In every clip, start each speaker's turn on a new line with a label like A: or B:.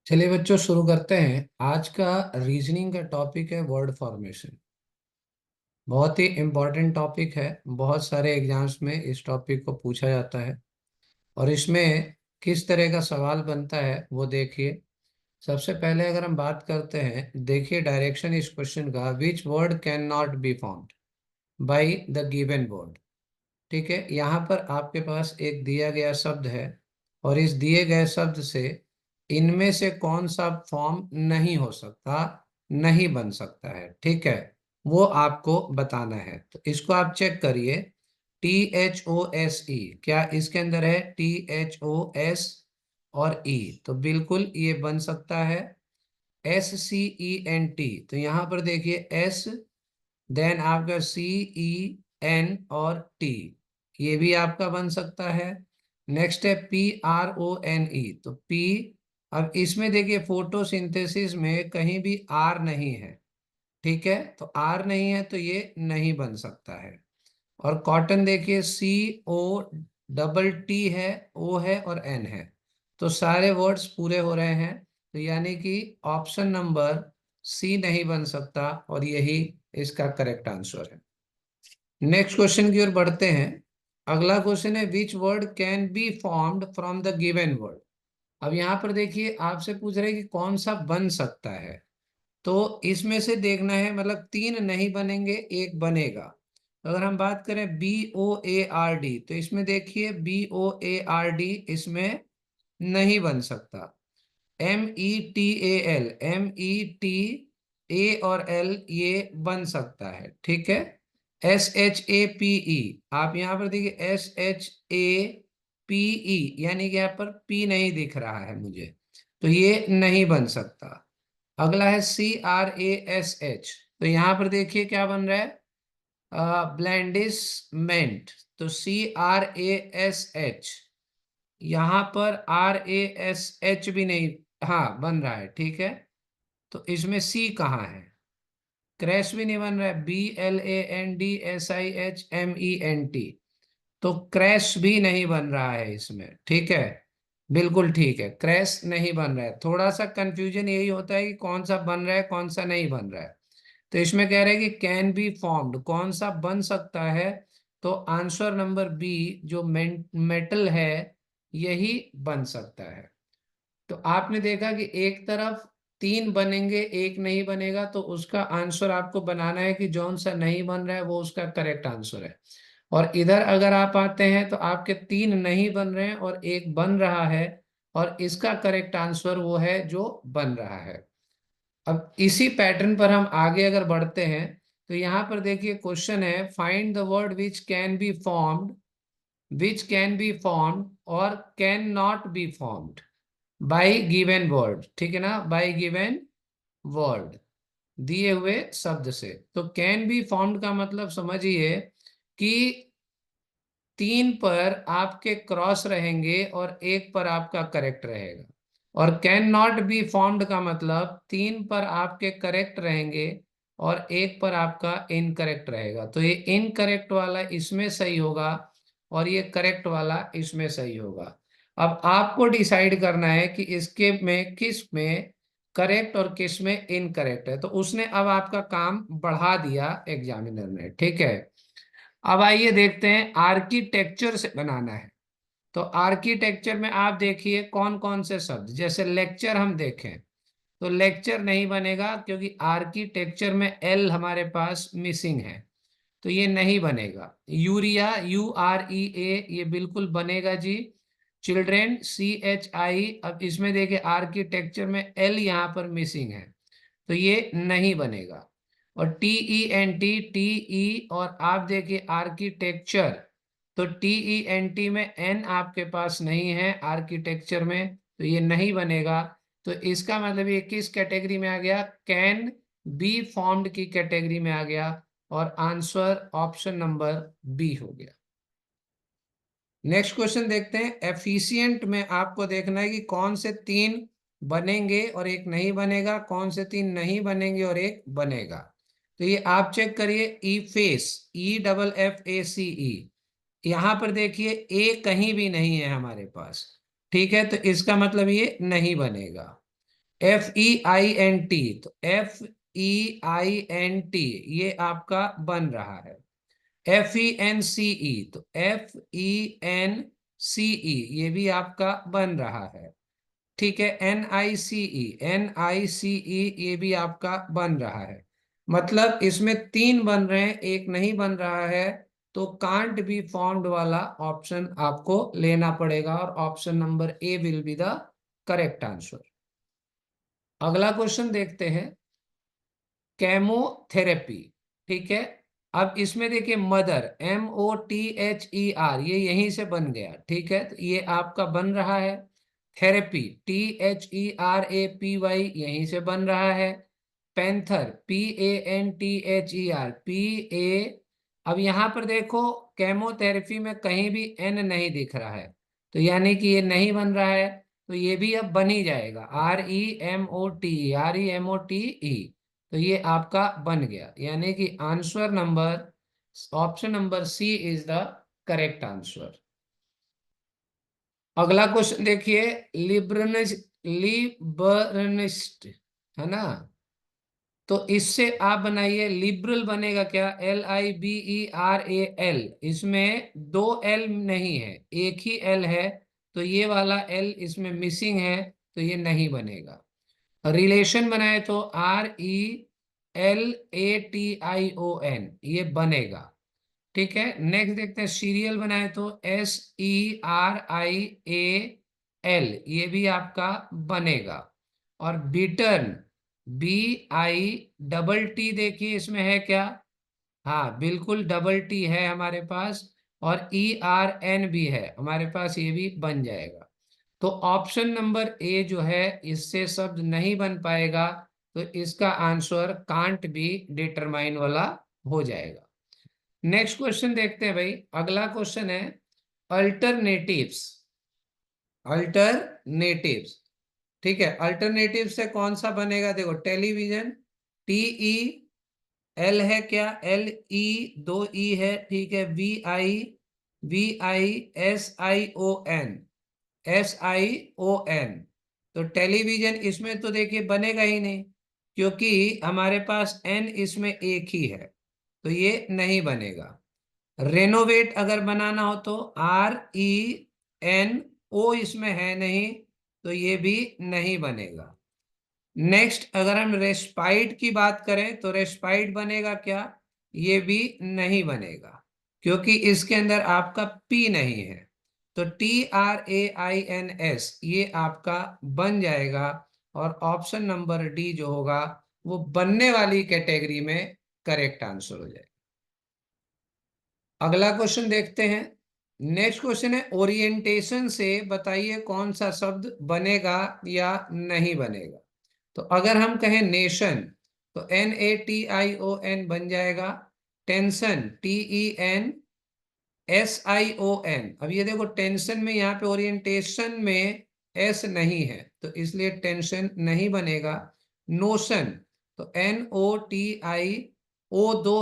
A: चलिए बच्चों शुरू करते हैं। आज का रीजनिंग का टॉपिक है वर्ड फॉर्मेशन। बहुत ही इम्पोर्टेंट टॉपिक है। बहुत सारे एग्जाम्स में इस टॉपिक को पूछा जाता है और इसमें किस तरह का सवाल बनता है वो देखिए। सबसे पहले अगर हम बात करते हैं, देखिए डायरेक्शन इस क्वेश्चन का, which word can not be found by the given word. ठीक है, यहाँ पर आपके पास एक दिया गया शब्द है और इस दिए गए शब्द से इनमें से कौन सा फॉर्म नहीं हो सकता, नहीं बन सकता है। ठीक है, वो आपको बताना है। तो इसको आप चेक करिए। THOSE, क्या इसके अंदर है THOS और E? तो बिल्कुल ये बन सकता है। SCENT, तो यहाँ पर देखिए S, देन आपका CEN और T, ये भी आपका बन सकता है। नेक्स्ट है PRONE, तो P। अब इसमें देखिए फोटोसिंथेसिस में कहीं भी R नहीं है। ठीक है, तो R नहीं है तो ये नहीं बन सकता है। और कॉटन देखिए COTT है, O है और N है। तो सारे वर्ड्स पूरे हो रहे हैं, तो यानी कि ऑप्शन नंबर C नहीं बन सकता और यही इसका करेक्ट आंसर है। नेक्स्ट क्वेश्चन की ओर बढ़ते हैं। अगला क्वेश्चन है, which word can be formed from the given word. अब यहाँ पर देखिए आपसे पूछ रहे हैं कि कौन सा बन सकता है। तो इसमें से देखना है, मतलब तीन नहीं बनेंगे, एक बनेगा। तो अगर हम बात करें BOARD, तो इसमें देखिए BOARD इसमें नहीं बन सकता। METAL और L ये बन सकता है। ठीक है। SHAPE, आप यहाँ पर देखिए SHAPE, यानी कि यहाँ पर P नहीं दिख रहा है मुझे, तो ये नहीं बन सकता। अगला है CRASH, तो यहाँ पर देखिए क्या बन रहा है, ब्लैंडिसमेंट। तो CRASH, यहाँ पर RASH भी नहीं, हाँ बन रहा है। ठीक है, तो इसमें C कहाँ है? क्रैश भी नहीं बन रहा है, BLANDSIHMENT, तो क्रैश भी नहीं बन रहा है इसमें। ठीक है, बिल्कुल ठीक है, क्रैश नहीं बन रहा है। थोड़ा सा कंफ्यूजन यही होता है कि कौन सा बन रहा है कौन सा नहीं बन रहा है। तो इसमें कह रहे हैं कि कैन बी फॉर्म्ड, कौन सा बन सकता है। तो आंसर नंबर बी, जो मेटल है, यही बन सकता है। तो आपने देखा कि एक तरफ तीन बनेंगे एक नहीं बनेगा, तो उसका आंसर आपको बनाना है कि जौन सा नहीं बन रहा है वो उसका करेक्ट आंसर है। और इधर अगर आप आते हैं तो आपके तीन नहीं बन रहे हैं और एक बन रहा है, और इसका करेक्ट आंसर वो है जो बन रहा है। अब इसी पैटर्न पर हम आगे अगर बढ़ते हैं, तो यहाँ पर देखिए क्वेश्चन है, find the word which can be formed, which can be formed और cannot be formed by given word. ठीक है ना, बाई गिवन वर्ड, दिए हुए शब्द से। तो कैन बी फॉर्म्ड का मतलब समझिए कि तीन पर आपके क्रॉस रहेंगे और एक पर आपका करेक्ट रहेगा। और कैन नॉट बी फॉर्म्ड का मतलब तीन पर आपके करेक्ट रहेंगे और एक पर आपका इनकरेक्ट रहेगा। तो ये इनकरेक्ट वाला इसमें सही होगा और ये करेक्ट वाला इसमें सही होगा। अब आपको डिसाइड करना है कि इसके में किस में करेक्ट और किस में इनकरेक्ट है। तो उसने अब आपका काम बढ़ा दिया एग्जामिनर ने। ठीक है, अब आइए देखते हैं आर्किटेक्चर से बनाना है। तो आर्किटेक्चर में आप देखिए कौन कौन से शब्द, जैसे लेक्चर हम देखें तो लेक्चर नहीं बनेगा क्योंकि आर्किटेक्चर में एल हमारे पास मिसिंग है, तो ये नहीं बनेगा। यूरिया UREA ये बिल्कुल बनेगा जी। चिल्ड्रेन CHI, अब इसमें देखिए आर्किटेक्चर में एल यहाँ पर मिसिंग है, तो ये नहीं बनेगा। और TENT और आप देखिए आर्किटेक्चर, तो TENT में एन आपके पास नहीं है आर्किटेक्चर में, तो ये नहीं बनेगा। तो इसका मतलब ये किस कैटेगरी में आ गया, कैन बी फॉर्म्ड की कैटेगरी में आ गया, और आंसर ऑप्शन नंबर बी हो गया। नेक्स्ट क्वेश्चन देखते हैं। एफिशिएंट में आपको देखना है कि कौन से तीन बनेंगे और एक नहीं बनेगा, कौन से तीन नहीं बनेंगे और एक बनेगा। तो ये आप चेक करिए, ई फेस, EFFACE, यहां पर देखिए ए कहीं भी नहीं है हमारे पास। ठीक है, तो इसका मतलब ये नहीं बनेगा। FEINT, तो FEINT ये आपका बन रहा है। FENCE, तो FENCE ये भी आपका बन रहा है। ठीक है, NICE ये भी आपका बन रहा है। मतलब इसमें 3 बन रहे हैं, एक नहीं बन रहा है, तो कांट बी फॉर्म्ड वाला ऑप्शन आपको लेना पड़ेगा और option number A will be the correct answer. अगला क्वेश्चन देखते हैं, केमोथेरेपी। ठीक है, अब इसमें देखिए मदर, MOTHER ये यहीं से बन गया। ठीक है, तो ये आपका बन रहा है। थेरेपी, THERAPY यहीं से बन रहा है। पैंथर, PANTHER, अब यहां पर देखो केमोथेरेपी में कहीं भी एन नहीं दिख रहा है, तो यानी कि ये नहीं बन रहा है। तो ये भी अब बन ही जाएगा, REMOTE, तो ये आपका बन गया, यानी कि answer number, option number C is the correct answer. अगला क्वेश्चन देखिए, लिबरनिस्ट है ना, तो इससे आप बनाइए, लिबरल बनेगा क्या, LIBERAL, इसमें 2 एल नहीं है, एक ही एल है, तो ये वाला एल इसमें मिसिंग है, तो ये नहीं बनेगा। रिलेशन बनाए तो RELATION ये बनेगा। ठीक है, नेक्स्ट देखते हैं, सीरियल बनाए तो SERIAL ये भी आपका बनेगा। और बिटर्न, BITT देखिए इसमें है क्या, हाँ बिल्कुल डबल टी है हमारे पास, और ERN भी है हमारे पास, ये भी बन जाएगा। तो ऑप्शन नंबर ए जो है, इससे शब्द नहीं बन पाएगा, तो इसका आंसर कांट बी डिटरमाइन वाला हो जाएगा। नेक्स्ट क्वेश्चन देखते हैं भाई, अगला क्वेश्चन है अल्टरनेटिव्स। अल्टरनेटिव्स, ठीक है, अल्टरनेटिव से कौन सा बनेगा, देखो टेलीविजन, TEL है क्या, LE 2 ई है। ठीक है, VISION, तो टेलीविजन इसमें तो देखिए बनेगा ही नहीं, क्योंकि हमारे पास एन इसमें एक ही है, तो ये नहीं बनेगा। रेनोवेट अगर बनाना हो तो RENO इसमें है नहीं, तो ये भी नहीं बनेगा। नेक्स्ट अगर हम रेस्पाइट की बात करें तो रेस्पाइट बनेगा क्या, ये भी नहीं बनेगा, क्योंकि इसके अंदर आपका पी नहीं है। तो TRAINS ये आपका बन जाएगा, और ऑप्शन नंबर डी जो होगा वो बनने वाली कैटेगरी में करेक्ट आंसर हो जाएगा। अगला क्वेश्चन देखते हैं, नेक्स्ट क्वेश्चन है ओरिएंटेशन से बताइए कौन सा शब्द बनेगा या नहीं बनेगा। तो अगर हम कहें नेशन, तो NATION बन जाएगा। टेंशन, TENSION, अब ये देखो टेंशन में यहाँ पे ओरिएंटेशन में एस नहीं है, तो इसलिए टेंशन नहीं बनेगा। नोशन, तो NOTIO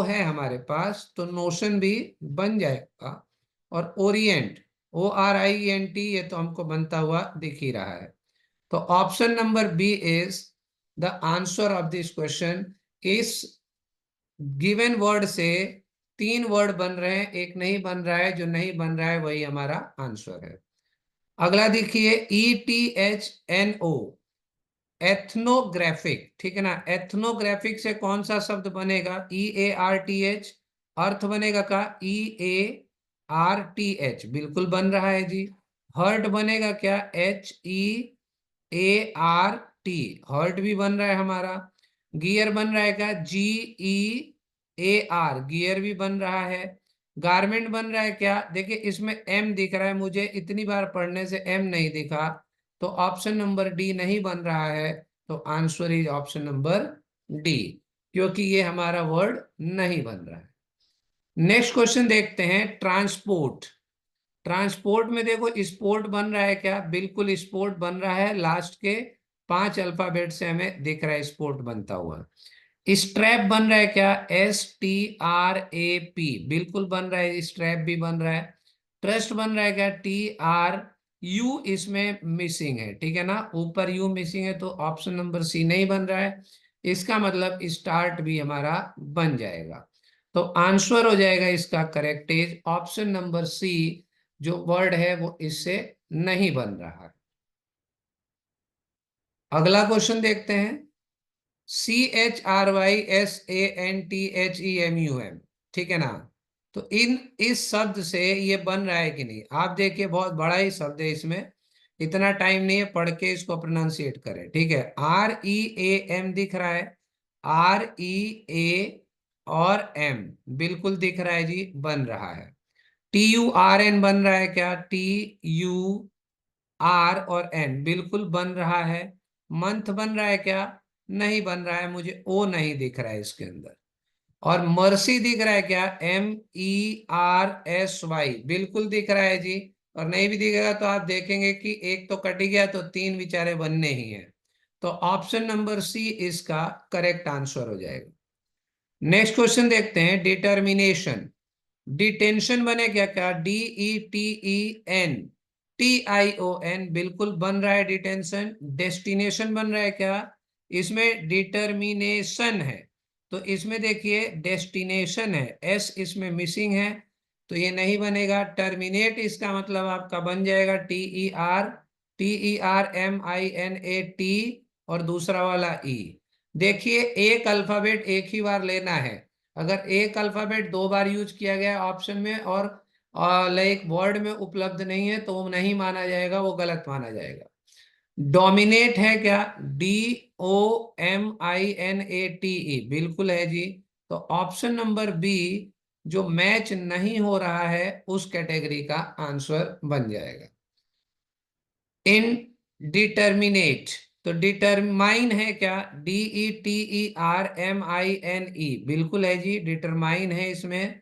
A: है हमारे पास, तो नोशन भी बन जाएगा। और ओरिएंट, ORIENT ये तो हमको बनता हुआ दिख ही रहा है। तो option number B is the answer of this question. इस गिवन वर्ड से 3 वर्ड बन रहे हैं, एक नहीं बन रहा है, जो नहीं बन रहा है वही हमारा आंसर है। अगला देखिए, ETHNO, एथनोग्राफिक। ठीक है ना, एथनोग्राफिक से कौन सा शब्द बनेगा, EARTH, अर्थ बनेगा का EARTH, बिल्कुल बन रहा है जी। हर्ट बनेगा क्या, HEART, हर्ट भी बन रहा है हमारा। गियर बन रहा है क्या, GEAR, गियर भी बन रहा है। गारमेंट बन रहा है क्या, देखिए इसमें एम दिख रहा है, मुझे इतनी बार पढ़ने से एम नहीं दिखा, तो ऑप्शन नंबर डी नहीं बन रहा है। तो answer is option number D, क्योंकि ये हमारा वर्ड नहीं बन रहा है। नेक्स्ट क्वेश्चन देखते हैं, ट्रांसपोर्ट। ट्रांसपोर्ट में देखो स्पोर्ट बन रहा है क्या, बिल्कुल स्पोर्ट बन रहा है, लास्ट के 5 अल्फाबेट से हमें दिख रहा है स्पोर्ट बनता हुआ। स्ट्रैप बन रहा है क्या, STRAP, बिल्कुल बन रहा है, स्ट्रैप भी बन रहा है। ट्रस्ट बन रहा है क्या, यू इसमें मिसिंग है, ठीक है ना, ऊपर यू मिसिंग है, तो ऑप्शन नंबर सी नहीं बन रहा है। इसका मतलब स्टार्ट भी हमारा बन जाएगा। तो आंसर हो जाएगा इसका correct is option number C, जो वर्ड है वो इससे नहीं बन रहा है। अगला क्वेश्चन देखते हैं। CHRYSANTHEMUM, ठीक है ना। तो इस शब्द से ये बन रहा है कि नहीं, आप देखिए बहुत बड़ा ही शब्द है, इसमें इतना टाइम नहीं है, पढ़ के इसको प्रोनाउंसिएट करें, ठीक है। REAM दिख रहा है, REA और M बिल्कुल दिख रहा है जी, बन रहा है। TURN बन रहा है क्या, TUR और N बिल्कुल बन रहा है। मंथ बन रहा है क्या, नहीं बन रहा है, मुझे ओ नहीं दिख रहा है इसके अंदर। और मर्सी दिख रहा है क्या, MERSY बिल्कुल दिख रहा है जी। और नहीं भी दिखेगा तो आप देखेंगे कि एक तो कट ही गया, तो तीन बेचारे बनने ही हैं। तो ऑप्शन नंबर सी इसका करेक्ट आंसर हो जाएगा। नेक्स्ट क्वेश्चन देखते हैं, डिटर्मिनेशन। डिटेंशन बने क्या, क्या DETENTION बिल्कुल बन रहा है डिटेंशन। डेस्टिनेशन बन रहा है क्या, इसमें डिटर्मिनेशन है, तो इसमें देखिए डेस्टिनेशन है, एस इसमें मिसिंग है, तो ये नहीं बनेगा। टर्मिनेट इसका मतलब आपका बन जाएगा TERMINAT और दूसरा वाला ई। देखिए एक अल्फाबेट एक ही बार लेना है। अगर एक अल्फाबेट दो बार यूज किया गया ऑप्शन में और लाइक वर्ड में उपलब्ध नहीं है, तो वो नहीं माना जाएगा, वो गलत माना जाएगा। डोमिनेट है क्या, DOMINATE बिल्कुल है जी। तो ऑप्शन नंबर बी, जो मैच नहीं हो रहा है, उस कैटेगरी का आंसर बन जाएगा। इनडिटर्मिनेट, तो डिटरमाइन है क्या, DETERMINE बिल्कुल है जी, डिटरमाइन है इसमें।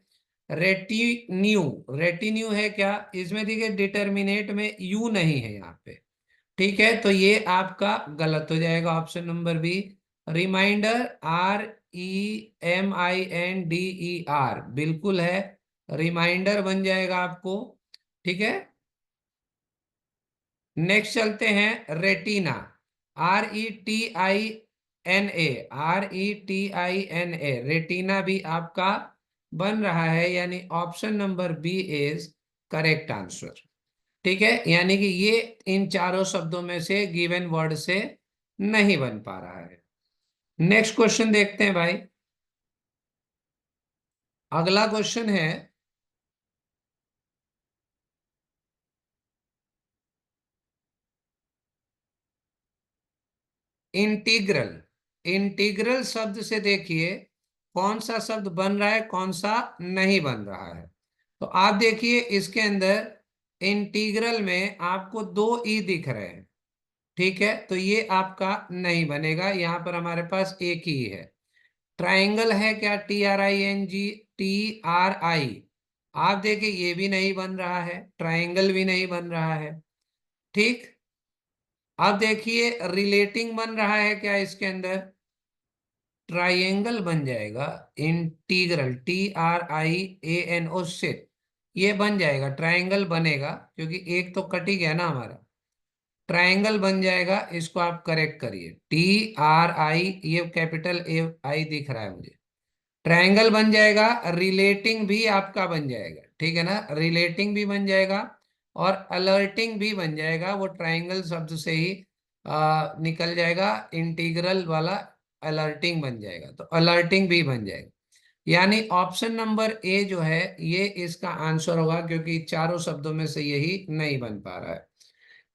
A: रेटिन्यू, रेटिन्यू है क्या, इसमें देखिए डिटर्मिनेट में यू नहीं है यहाँ पे, ठीक है, तो ये आपका गलत हो जाएगा option number B. Reminder, REMINDER बिल्कुल है, रिमाइंडर बन जाएगा आपको, ठीक है। नेक्स्ट चलते हैं, रेटिना, RETINA रेटिना भी आपका बन रहा है, यानी option number B is correct answer, ठीक है। यानी कि ये इन चारों शब्दों में से गिवन वर्ड से नहीं बन पा रहा है। नेक्स्ट क्वेश्चन देखते हैं भाई। अगला क्वेश्चन है, इंटीग्रल। इंटीग्रल शब्द से देखिए कौन सा शब्द बन रहा है, कौन सा नहीं बन रहा है। तो आप देखिए इसके अंदर इंटीग्रल में आपको दो ई दिख रहे हैं, ठीक है, तो ये आपका नहीं बनेगा, यहाँ पर हमारे पास एक ही है। ट्राइंगल है क्या, TRING TRI, आप देखिए ये भी नहीं बन रहा है, ट्राइंगल भी नहीं बन रहा है, ठीक। अब देखिए रिलेटिंग बन रहा है क्या इसके अंदर, ट्राइंगल बन जाएगा। इंटीग्रल TRIANO से ये बन जाएगा, ट्राइंगल बनेगा, क्योंकि एक तो कट ही गया ना हमारा, ट्राइंगल बन जाएगा। इसको आप करेक्ट करिए, TRI, ये कैपिटल AI दिख रहा है मुझे, ट्रायंगल बन जाएगा। रिलेटिंग भी आपका बन जाएगा, ठीक है ना, रिलेटिंग भी बन जाएगा और अलर्टिंग भी बन जाएगा, वो ट्रायंगल शब्द से ही निकल जाएगा, इंटीग्रल वाला अलर्टिंग बन जाएगा, तो अलर्टिंग भी बन जाएगा। यानी ऑप्शन नंबर ए जो है ये इसका आंसर होगा, क्योंकि चारों शब्दों में से यही नहीं बन पा रहा है।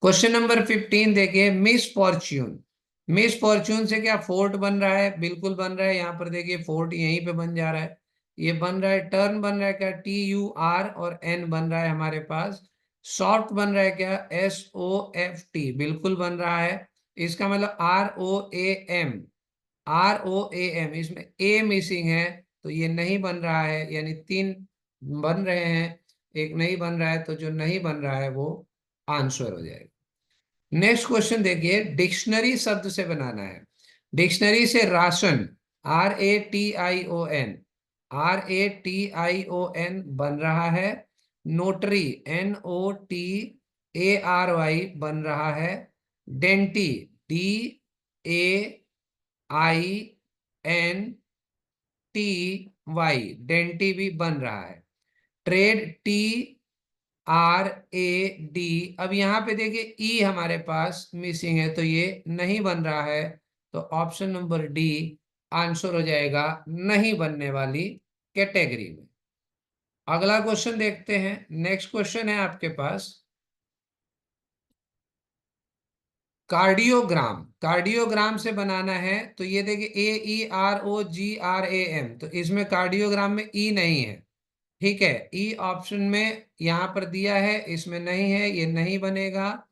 A: क्वेश्चन नंबर 15 देखिए, मिस फॉर्च्यून। मिस फॉर्च्यून से क्या फोर्ट बन रहा है, बिल्कुल बन रहा है, यहाँ पर देखिए फोर्ट यहीं पे बन जा रहा है, ये बन रहा है। टर्न बन रहा है क्या, TUR और N बन रहा है हमारे पास। सॉफ्ट बन रहा है क्या, SOFT बिल्कुल बन रहा है। इसका मतलब ROAM इसमें ए मिसिंग है, तो ये नहीं बन रहा है, यानी तीन बन रहे हैं, एक नहीं बन रहा है, तो जो नहीं बन रहा है वो आंसर हो जाएगा। नेक्स्ट क्वेश्चन देखिए, डिक्शनरी शब्द से बनाना है। डिक्शनरी से राशन, RATION बन रहा है। नोटरी, NOTARY ARY बन रहा है, डेंटी DAINTY, डेंटी भी बन रहा है, ट्रेड TRAD। अब यहाँ पे देखिए ई हमारे पास मिसिंग है तो ये नहीं बन रहा है, तो ऑप्शन नंबर डी आंसर हो जाएगा नहीं बनने वाली कैटेगरी में। अगला क्वेश्चन देखते हैं। नेक्स्ट क्वेश्चन है आपके पास कार्डियोग्राम। कार्डियोग्राम से बनाना है तो ये देखिए AEROGRAM, तो इसमें कार्डियोग्राम में ई नहीं है, ठीक है। ई ऑप्शन में यहाँ पर दिया है, इसमें नहीं है, ये नहीं बनेगा।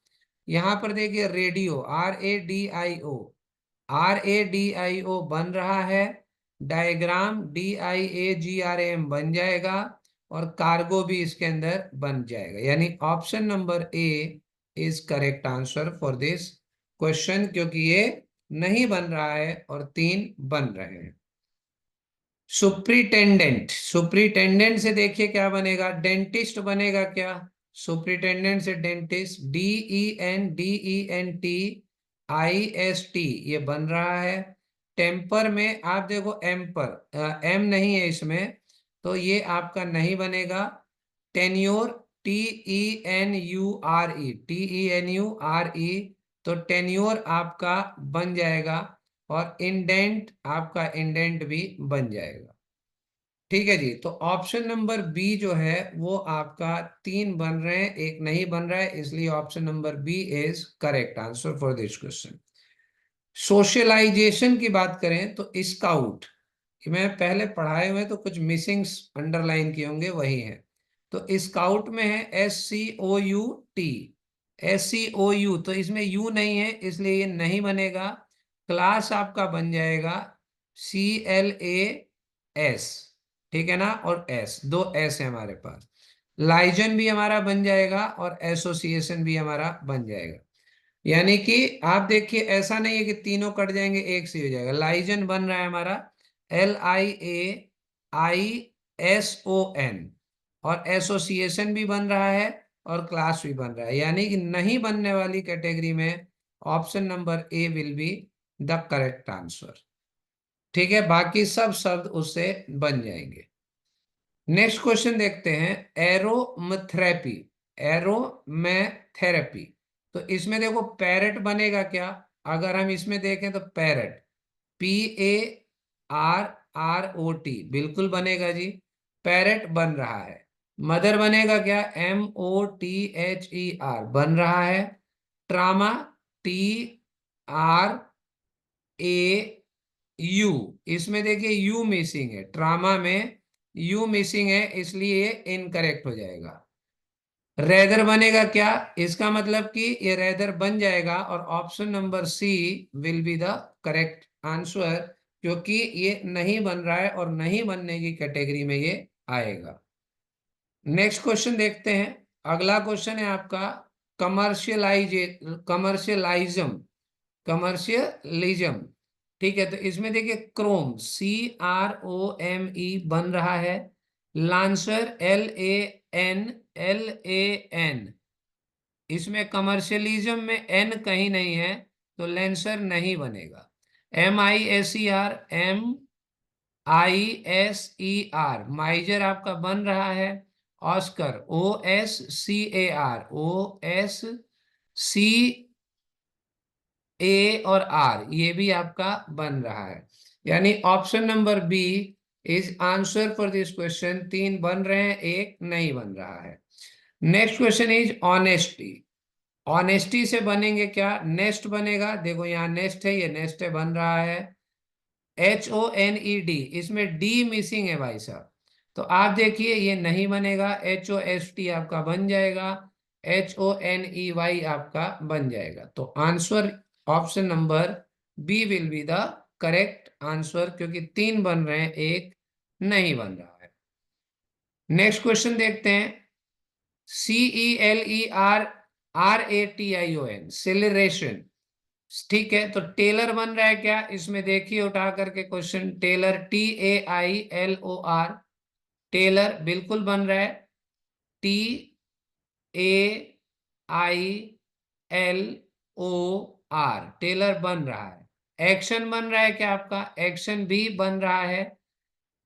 A: यहाँ पर देखिए रेडियो RADIO बन रहा है, डायग्राम DIAGRAM बन जाएगा, और कार्गो भी इसके अंदर बन जाएगा। यानी option number A is correct answer for this question, क्योंकि ये नहीं बन रहा है और तीन बन रहे हैं। सुप्रिटेंडेंट, सुप्रिटेंडेंट से देखिए क्या बनेगा, डेंटिस्ट बनेगा क्या? सुप्रिटेंडेंट से डेंटिस्ट DENDENTIST ये बन रहा है। टेम्पर में आप देखो एम पर एम नहीं है इसमें, तो ये आपका नहीं बनेगा। टेन्योर TENURE तो टेन्योर आपका बन जाएगा, और इंडेंट आपका इंडेंट भी बन जाएगा। ठीक है जी, तो ऑप्शन नंबर बी जो है वो आपका तीन बन रहे हैं, एक नहीं बन रहा है, इसलिए option number B is correct answer for this question. Socialization की बात करें तो स्काउट, मैं पहले पढ़ाए हुए तो कुछ मिसिंग्स अंडरलाइन किए होंगे, वही है। तो स्काउट में है SCOUT, SCOU, तो इसमें यू नहीं है इसलिए ये नहीं बनेगा। क्लास आपका बन जाएगा CLAS, ठीक है ना, और एस, दो एस है हमारे पास। लाइजन भी हमारा बन जाएगा और एसोसिएशन भी हमारा बन जाएगा। यानी कि आप देखिए ऐसा नहीं है कि तीनों कट जाएंगे एक से हो जाएगा। लाइजन बन रहा है हमारा LIAISON, और एसोसिएशन भी बन रहा है और क्लास भी बन रहा है। यानी कि नहीं बनने वाली कैटेगरी में option number A will be the correct answer, ठीक है। बाकी सब शब्द उससे बन जाएंगे। नेक्स्ट क्वेश्चन देखते हैं, एरोमेथेरेपी। एरोमेथेरेपी, तो इसमें देखो पैरेट बनेगा क्या? अगर हम इसमें देखें तो पैरेट PARROT बिल्कुल बनेगा जी, पैरेट बन रहा है। मदर बनेगा क्या? MOTHER बन रहा है। ट्रामा TRAU, इसमें देखिए यू मिसिंग है, ट्रामा में यू मिसिंग है इसलिए ये इनकरेक्ट हो जाएगा। रेदर बनेगा क्या? इसका मतलब कि ये रेदर बन जाएगा, और option number C will be the correct answer, क्योंकि ये नहीं बन रहा है और नहीं बनने की कैटेगरी में ये आएगा। नेक्स्ट क्वेश्चन देखते हैं। अगला क्वेश्चन है आपका कमर्शियलाइज्म, कमर्शियलिज्म, ठीक है। तो इसमें देखिए क्रोम CROME बन रहा है। लांसर LANLAN, इसमें कमर्शियलिज्म में एन कहीं नहीं है, तो लेंसर नहीं बनेगा। MISER माइजर आपका बन रहा है। ऑस्कर OSCAR और आर, ये भी आपका बन रहा है। यानी option number B is answer for this question. तीन बन रहे हैं, एक नहीं बन रहा है। Next question is honesty. Honesty से बनेंगे क्या? नेस्ट बनेगा, देखो यहाँ नेस्ट है, ये नेस्ट है बन रहा है। HONED, इसमें डी मिसिंग है भाई साहब, तो आप देखिए ये नहीं बनेगा। HOST आपका बन जाएगा, HONEY आपका बन जाएगा। तो answer option number B will be the correct answer, क्योंकि तीन बन रहे हैं, एक नहीं बन रहा है। नेक्स्ट क्वेश्चन देखते हैं। CELERATION, सेलिब्रेशन, ठीक है। तो टेलर बन रहा है क्या? इसमें देखिए उठा करके क्वेश्चन, टेलर TAILOR, टेलर बिल्कुल बन रहा है। TAILOR TAILOR, टेलर बन रहा है। एक्शन बन रहा है क्या आपका? एक्शन भी बन रहा है,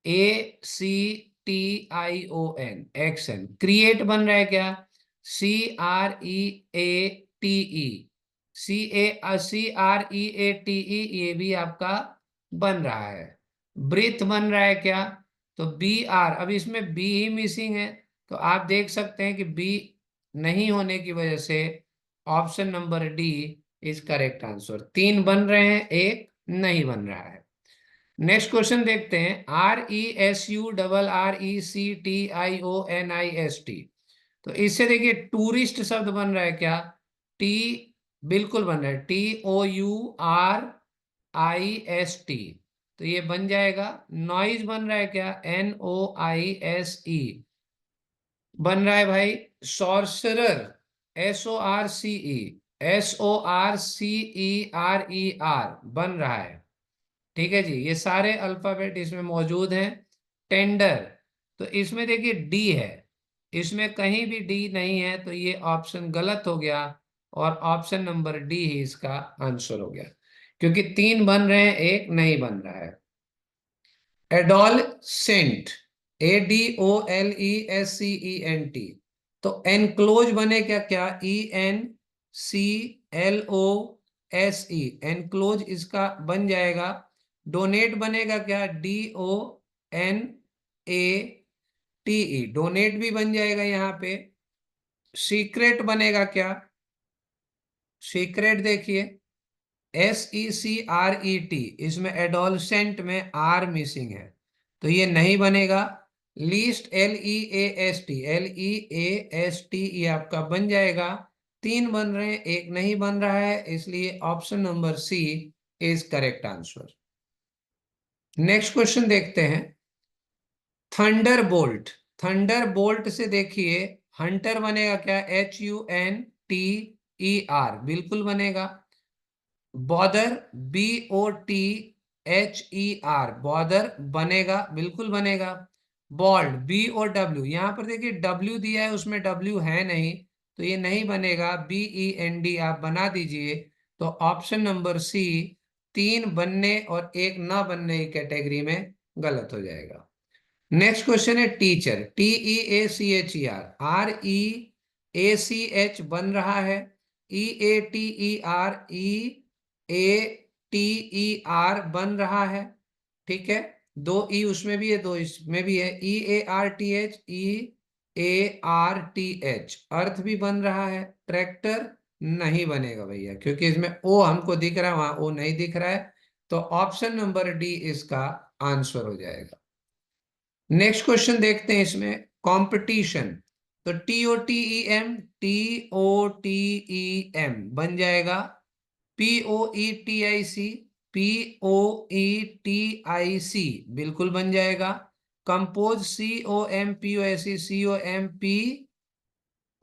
A: ACTION, एक्शन। क्रिएट बन रहा है क्या? CREATE, CREATE, ये भी आपका बन रहा है। ब्रीथ बन रहा है क्या? तो BR, अब इसमें बी ही मिसिंग है, तो आप देख सकते हैं कि बी नहीं होने की वजह से option number D is correct answer. तीन बन रहे हैं, एक नहीं बन रहा है। नेक्स्ट क्वेश्चन देखते हैं। RESURRECTIONIST, तो इससे देखिए टूरिस्ट शब्द बन रहा है क्या? टी, बिल्कुल बन रहा है, TOURIST, तो ये बन जाएगा। नॉइज बन रहा है क्या? NOISE बन रहा है भाई। सॉर्सरर, SORCER बन रहा है। ठीक है जी, ये सारे अल्फाबेट इसमें मौजूद हैं। टेंडर, तो इसमें देखिए डी है, इसमें कहीं भी डी नहीं है, तो ये ऑप्शन गलत हो गया और ऑप्शन नंबर डी ही इसका आंसर हो गया, क्योंकि तीन बन रहे हैं, एक नहीं बन रहा है। एडोलसेंट, ADOLESCENT, तो एनक्लोज बने क्या? क्या ENCLOSE, एनक्लोज इसका बन जाएगा। डोनेट बनेगा क्या? DONATE, डोनेट भी बन जाएगा यहाँ पे। सीक्रेट बनेगा क्या? सीक्रेट देखिए, SECRET, इसमें एडोलसेंट में आर मिसिंग है, तो ये नहीं बनेगा। लीस्ट, LEAST, ये आपका बन जाएगा। तीन बन रहे हैं, एक नहीं बन रहा है, इसलिए option number C is correct answer. Next question देखते हैं। थंडर बोल्ट, थंडर बोल्ट से देखिए हंटर बनेगा क्या? HUNTER, बिल्कुल बनेगा। बॉदर, BOTHER, बॉदर बनेगा, बिल्कुल बनेगा। बॉल्ड, BOW, यहां पर देखिए डब्ल्यू दिया है, उसमें डब्ल्यू है नहीं, तो ये नहीं बनेगा। BEND आप बना दीजिए, तो ऑप्शन नंबर सी तीन बनने और एक ना बनने की कैटेगरी में गलत हो जाएगा। नेक्स्ट क्वेश्चन है टीचर, TEACHER, REACH बन रहा है। EATEREATER बन रहा है। ठीक है, दो ई उसमें भी है, दो इसमें भी है। EARTH, अर्थ भी बन रहा है। ट्रैक्टर नहीं बनेगा भैया, क्योंकि इसमें ओ हमको दिख रहा है, वहां ओ नहीं दिख रहा है, तो ऑप्शन नंबर डी इसका आंसर हो जाएगा। नेक्स्ट क्वेश्चन देखते हैं इसमें। कंपटीशन, तो TOTEM बन जाएगा। POETIC, POETIC बिल्कुल बन जाएगा। कंपोज,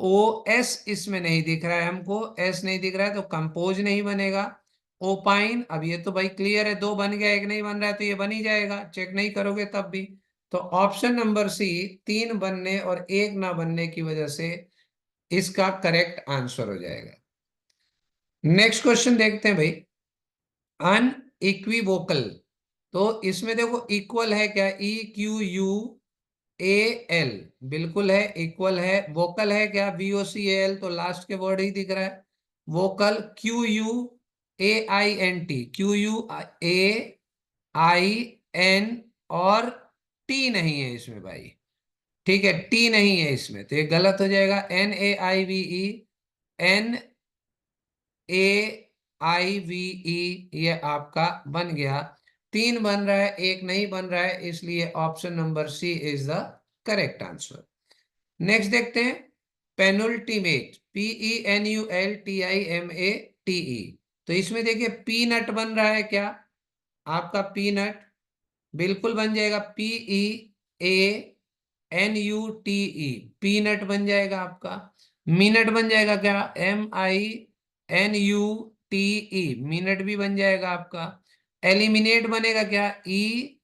A: COMPOS, इसमें नहीं दिख रहा है हमको, एस नहीं दिख रहा है, तो कंपोज नहीं बनेगा। ओपाइन, अब ये तो भाई क्लियर है, दो बन गया, एक नहीं बन रहा है, तो ये बन ही जाएगा, चेक नहीं करोगे तब भी। तो ऑप्शन नंबर सी तीन बनने और एक ना बनने की वजह से इसका करेक्ट आंसर हो जाएगा। नेक्स्ट क्वेश्चन देखते हैं भाई। अनइक्विवोकल, तो इसमें देखो इक्वल है क्या? EQUAL, बिल्कुल है, इक्वल है। वोकल है क्या? VOCAL, तो लास्ट के वर्ड ही दिख रहा है। वोकल, QUAINT, और टी नहीं है इसमें भाई। ठीक है, टी नहीं है इसमें, तो ये गलत हो जाएगा। NAIVE ये आपका बन गया। तीन बन रहा है, एक नहीं बन रहा है, इसलिए option number C is the correct answer. Next देखते हैं। पेनुल्टीमेट, PENULTIMATE, तो इसमें देखिए पीनट बन रहा है क्या? आपका पीनट बिल्कुल बन जाएगा। PEANUTE, पीनट बन जाएगा आपका। मिनट बन जाएगा क्या? MINUTE, मिनट भी बन जाएगा आपका। एलिमिनेट बनेगा क्या? ELI,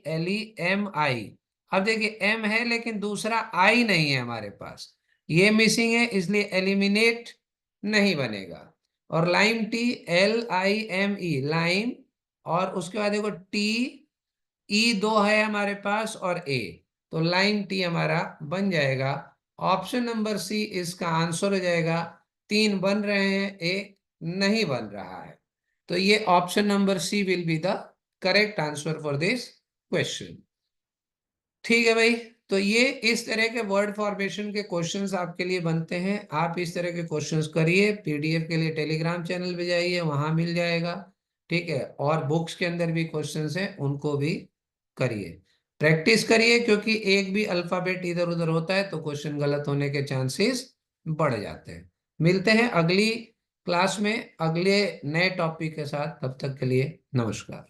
A: ELIMI, अब देखिए एम है लेकिन दूसरा आई नहीं है हमारे पास, ये मिसिंग है, इसलिए एलिमिनेट नहीं बनेगा। और लाइम टी, LIME लाइम, और उसके बाद देखो टी, ई दो है हमारे पास और ए, तो लाइम टी हमारा बन जाएगा। ऑप्शन नंबर सी इसका आंसर हो जाएगा। तीन बन रहे हैं, एक नहीं बन रहा है, तो ये option number C will be the correct answer for this question. ठीक है भाई, तो ये इस तरह के वर्ड फॉर्मेशन के क्वेश्चंस आपके लिए बनते हैं। आप इस तरह के क्वेश्चंस करिए, पीडीएफ के लिए टेलीग्राम चैनल पे जाइए, वहां मिल जाएगा। ठीक है, और बुक्स के अंदर भी क्वेश्चंस हैं, उनको भी करिए, प्रैक्टिस करिए, क्योंकि एक भी अल्फाबेट इधर उधर होता है तो क्वेश्चन गलत होने के चांसेस बढ़ जाते हैं। मिलते हैं अगली क्लास में अगले नए टॉपिक के साथ, तब तक के लिए नमस्कार।